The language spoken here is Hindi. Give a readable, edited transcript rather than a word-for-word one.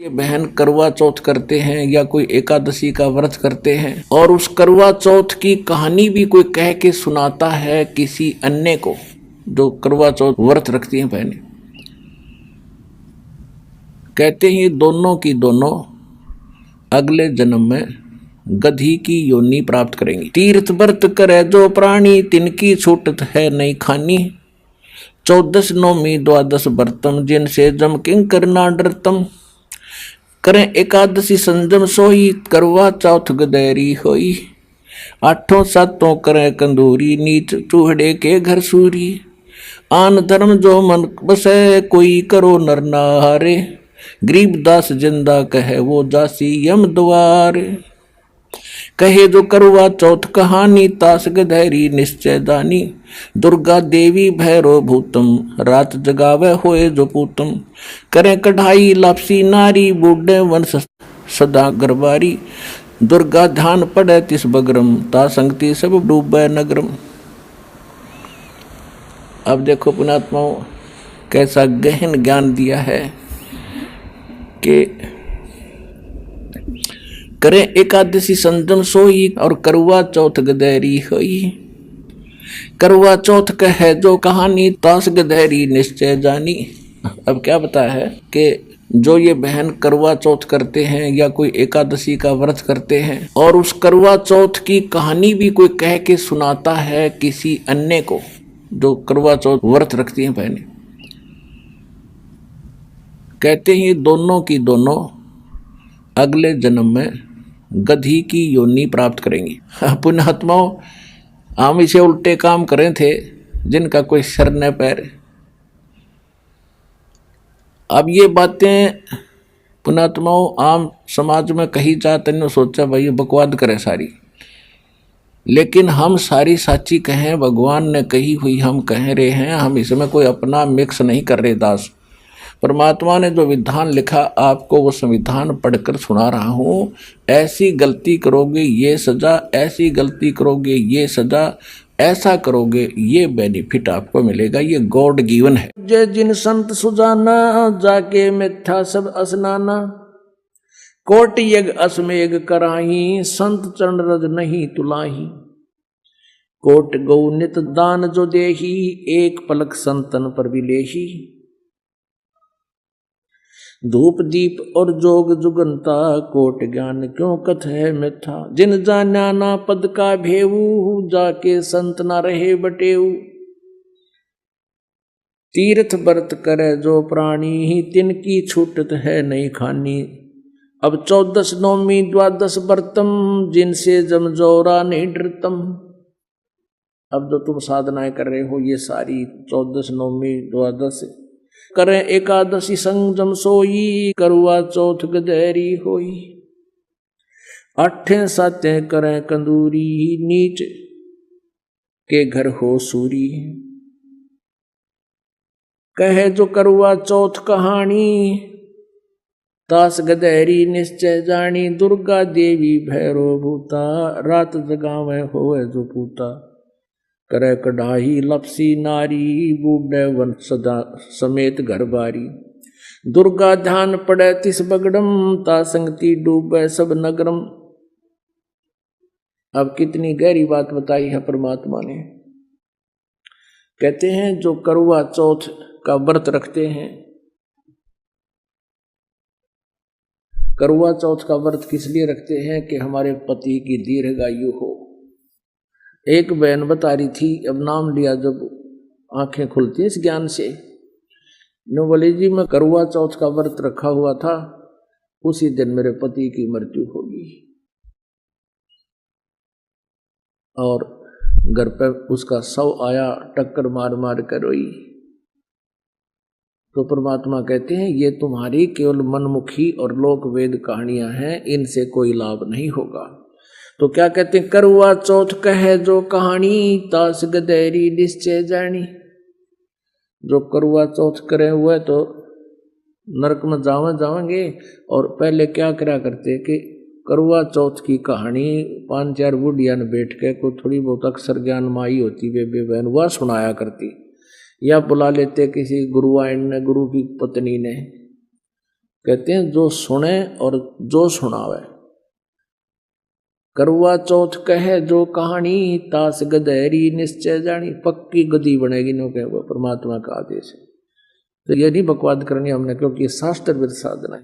ये बहन करवा चौथ करते हैं या कोई एकादशी का व्रत करते हैं और उस करवा चौथ की कहानी भी कोई कह के सुनाता है किसी अन्य को, जो करवा चौथ व्रत रखती हैं बहनें। कहते हैं ये दोनों की दोनों अगले जन्म में गधी की योनि प्राप्त करेंगी। तीर्थ व्रत करे जो प्राणी तिनकी छूटत है नहीं खानी। 14 नौमी द्वादश व्रतम जिनसे जम किंकर ना डरतम। करें एकादशी संजम सोई करवा चौथ गदैरी होई। 8 सातों करें कंदूरी नीच चूहड़े के घर सूरी। आन धर्म जो मन बसे कोई करो नर नारे। गरीब दास जिंदा कहे वो जासी यम द्वार। कहे जो करवा चौथ कहानी तास गधैरी निश्चय दानी। दुर्गा देवी भैरो भूतम रात जगावे होए जो पूतम। करें कढ़ाई लापसी नारी बूढ़े वंश सदा गरबारी। दुर्गा ध्यान पड़े तिस बगरम ता संगति सब डूबे नगरम। अब देखो पुण्यात्माओं कैसा गहन ज्ञान दिया है कि करे एकादशी संजम सोई और करवा चौथ गदैरी होई। करवा चौथ कहे जो कहानी तास गदैरी निश्चय जानी। अब क्या बताया है कि जो ये बहन करवा चौथ करते हैं या कोई एकादशी का व्रत करते हैं और उस करवा चौथ की कहानी भी कोई कह के सुनाता है किसी अन्य को, जो करवा चौथ व्रत रखती हैं बहनें। कहते हैं ये दोनों की दोनों अगले जन्म में गधी की योनि प्राप्त करेंगी। पुण्यात्माओं हम इसे उल्टे काम करें थे जिनका कोई सर न पैर। अब ये बातें पुण्यात्माओं आम समाज में कही जाते ने सोचा भाई बकवाद करे सारी, लेकिन हम सारी साची कहें, भगवान ने कही हुई हम कह रहे हैं, हम इसमें कोई अपना मिक्स नहीं कर रहे दास। परमात्मा ने जो विधान लिखा आपको वो संविधान पढ़कर सुना रहा हूँ। ऐसी गलती करोगे ये सजा, ऐसी गलती करोगे ये सजा, ऐसा करोगे ये बेनिफिट आपको मिलेगा, ये गॉड गिवन है। जय जिन संत सुजाना जाके मिथ्या सब असनाना। कोट यज्ञ असमेघ कराही संत चरण रज नहीं तुलाही। कोट गौ नित दान जो देही एक पलक संतन पर विलेही। धूप दीप और जोग जुगंता कोट ज्ञान क्यों कथ है मिथ्या। जिन जाना ना पद का भेऊ जाके संत ना रहे बटेऊ। तीर्थ व्रत करे जो प्राणी तिनकी छूटत है नहीं खानी। अब 14 नौमी द्वादश व्रतम जिनसे जमजोरा नहीं डरतम। अब जो तुम साधनाएं कर रहे हो ये सारी 14 नौमी द्वादश करें एकादशी संजम सोई करवा चौथ गदैरी होई। 8 सातें करें कंदूरी नीच के घर हो सूरी। कहे जो करवा चौथ कहानी तास गदैरी निश्चय जानी। दुर्गा देवी भैरो भूता रात जगावे होए जो पूता। करे कढ़ाई लपसी नारी बूढ़े वन सदा समेत घर बारी। दुर्गा ध्यान पड़े तिस बगड़म ता संगति डूबे सब नगरम। अब कितनी गहरी बात बताई है परमात्मा ने। कहते हैं जो करवा चौथ का व्रत रखते हैं, करवा चौथ का व्रत किस लिए रखते हैं कि हमारे पति की दीर्घायु हो। एक बहन बता रही थी, अब नाम लिया जब आंखें खुलती हैं इस ज्ञान से, नो बोली जी मैं करवा चौथ का व्रत रखा हुआ था, उसी दिन मेरे पति की मृत्यु होगी। और घर पर उसका शव आया, टक्कर मार मार कर रोई। तो परमात्मा कहते हैं ये तुम्हारी केवल मनमुखी और लोक वेद कहानियां हैं, इनसे कोई लाभ नहीं होगा। तो क्या कहते हैं, करवा चौथ कहे जो कहानी तास गदैरी निश्चय जानी। जो करवा चौथ करे हुए तो नरक में जावेंगे। और पहले क्या करा करते कि करवा चौथ की कहानी 5-4 बुढ़िया ने बैठ के को थोड़ी बहुत अक्षर ज्ञान माई होती बेबे बहन वह सुनाया करती, या बुला लेते किसी गुरुआइन ने, गुरु की पत्नी ने, कहते हैं जो सुने और जो सुनावे। करवा चौथ कहे जो कहानी, तास गधेरी निश्चय जानी। पक्की गधी बनेगी नो कहे वो परमात्मा का आदेश है। तो ये नहीं बकवाद करनी हमने, क्योंकि शास्त्र विद साधना है।